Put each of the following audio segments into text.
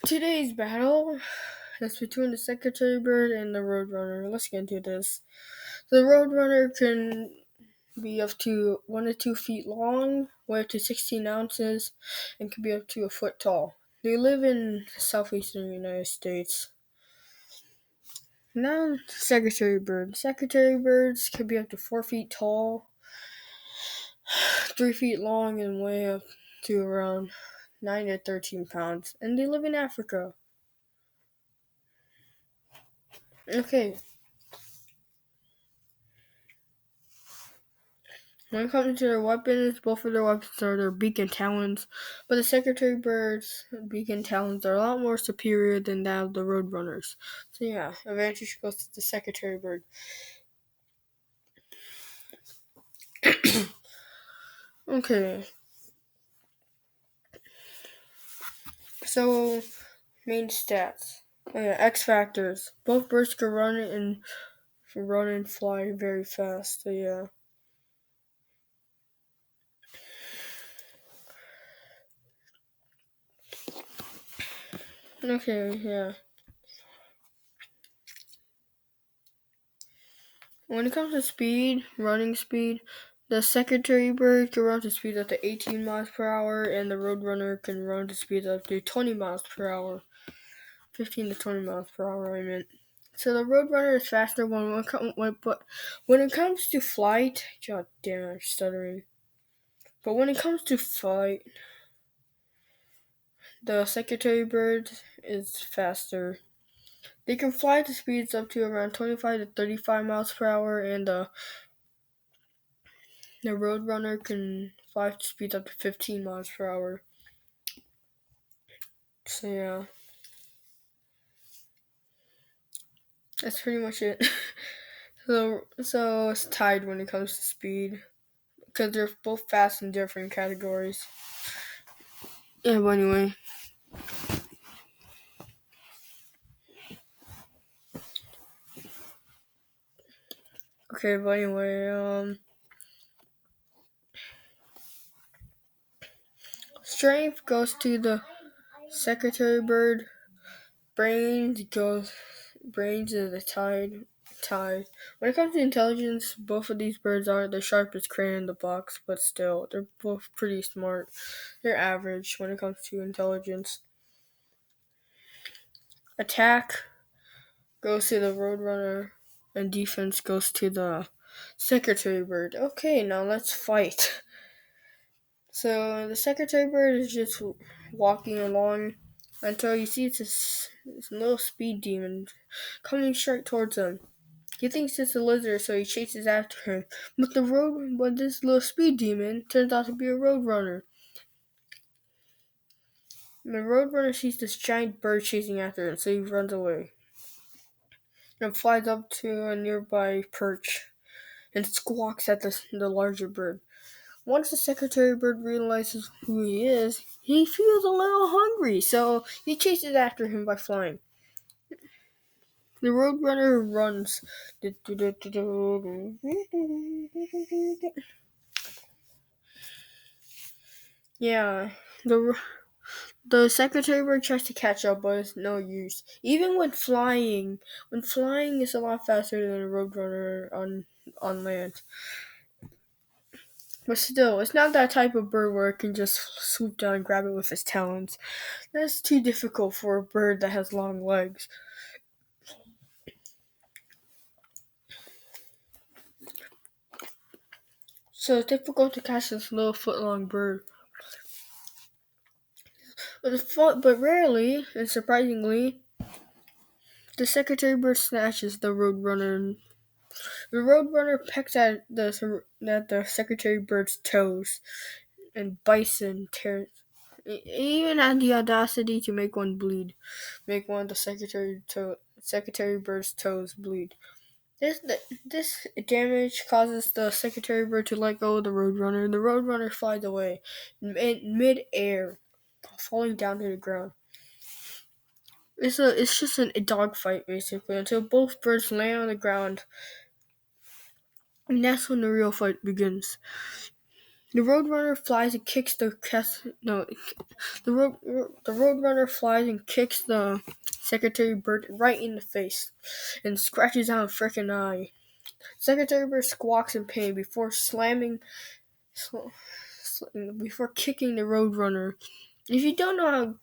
Today's battle is between the Secretary Bird and the Roadrunner. Let's get into this. The Roadrunner can be up to 1 to 2 feet long, weigh up to 16 ounces, and can be up to a foot tall. They live in southeastern United States. Now, Secretary Bird. Secretary birds can be up to 4 feet tall, 3 feet long, and weigh up to around 9 to 13 pounds. And they live in Africa. Okay. When it comes to their weapons, both of their weapons are their beak and talons, but the Secretary Bird's beak and talons are a lot more superior than that of the Roadrunners. So yeah, advantage goes to the Secretary Bird. Okay. So, main stats. X factors. Both birds can run and fly very fast. So yeah. Okay, yeah. When it comes to speed, running speed, the Secretary Bird can run to speeds up to 18 miles per hour, and the Roadrunner can run to speeds up to 20 miles per hour. 15 to 20 miles per hour, I meant. So the Roadrunner is faster but when it comes to flight, god damn, I'm stuttering. But when it comes to flight, the Secretary Bird is faster. They can fly to speeds up to around 25 to 35 miles per hour, and the Roadrunner can fly to speeds up to 15 miles per hour. So yeah. That's pretty much it. so it's tied when it comes to speed. Because they're both fast in different categories. Yeah, but anyway. Okay, but anyway, strength goes to the Secretary Bird. Brains is a tied. When it comes to intelligence, both of these birds aren't the sharpest crayon in the box, but still, they're both pretty smart. They're average when it comes to intelligence. Attack goes to the Roadrunner, and defense goes to the Secretary Bird. Okay, now let's fight. So the Secretary Bird is just walking along until you see this little speed demon coming straight towards him. He thinks it's a lizard, so he chases after him. But this little speed demon turns out to be a Roadrunner. The Roadrunner sees this giant bird chasing after him, so he runs away and flies up to a nearby perch and squawks at the larger bird. Once the Secretary Bird realizes who he is, he feels a little hungry, so he chases after him by flying. The Roadrunner runs. Yeah, the Secretary Bird tries to catch up, but it's no use. Even when flying is a lot faster than a Roadrunner on land. But still, it's not that type of bird where it can just swoop down and grab it with its talons. That's too difficult for a bird that has long legs. So it's difficult to catch this little foot-long bird. But rarely, and surprisingly, the Secretary Bird snatches the Roadrunner. The Roadrunner pecks at the Secretary Bird's toes and bites and tears. It even had the audacity to make one bleed. Make one of the Secretary Bird's toes bleed. This damage causes the Secretary Bird to let go of the Roadrunner. The Roadrunner flies away in mid-air, falling down to the ground. It's just a dogfight basically until both birds land on the ground, and that's when the real fight begins. The Roadrunner flies and kicks the no. The Roadrunner flies and kicks the Secretary Bird right in the face, and scratches out a freaking eye. Secretary Bird squawks in pain before kicking the Roadrunner. If you don't know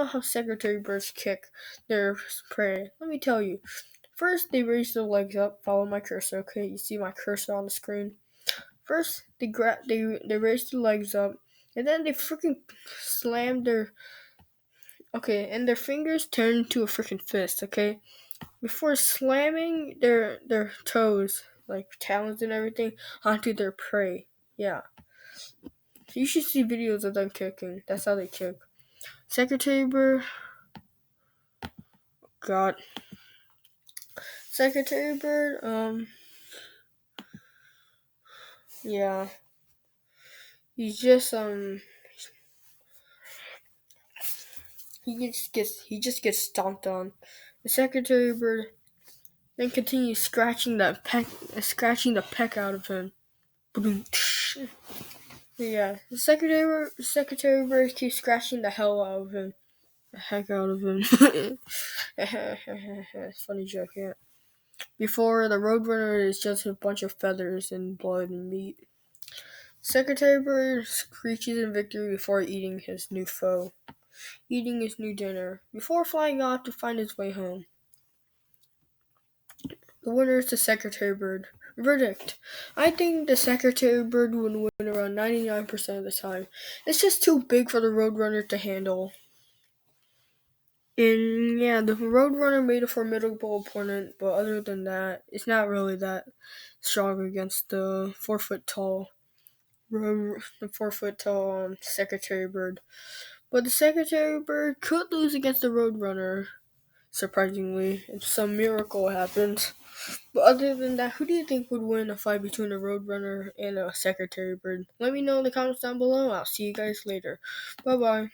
how Secretary Birds kick their prey, let me tell you. First, they raise their legs up. Follow my cursor, okay? You see my cursor on the screen. First, they raise their legs up, and then they freaking slam their and their fingers turn into a freaking fist, okay? Before slamming their toes, like talons and everything, onto their prey. Yeah. You should see videos of them kicking. That's how they kick. Secretary Bird, God. Secretary Bird, yeah. He's just he just gets stomped on. The Secretary Bird then continues scratching the peck out of him. Yeah, the Secretary Bird keeps scratching the hell out of him. The heck out of him. Funny joke, yeah. Before the Roadrunner is just a bunch of feathers and blood and meat. Secretary Bird screeches in victory before eating his new dinner, before flying off to find his way home. The winner is the Secretary Bird. Verdict. I think the Secretary Bird would win around 99% of the time. It's just too big for the Roadrunner to handle. And yeah, the Roadrunner made a formidable opponent, but other than that, it's not really that strong against the 4 foot tall Secretary Bird. But the Secretary Bird could lose against the Roadrunner, surprisingly, if some miracle happens. But other than that, who do you think would win a fight between a Roadrunner and a Secretary Bird? Let me know in the comments down below. I'll see you guys later. Bye bye.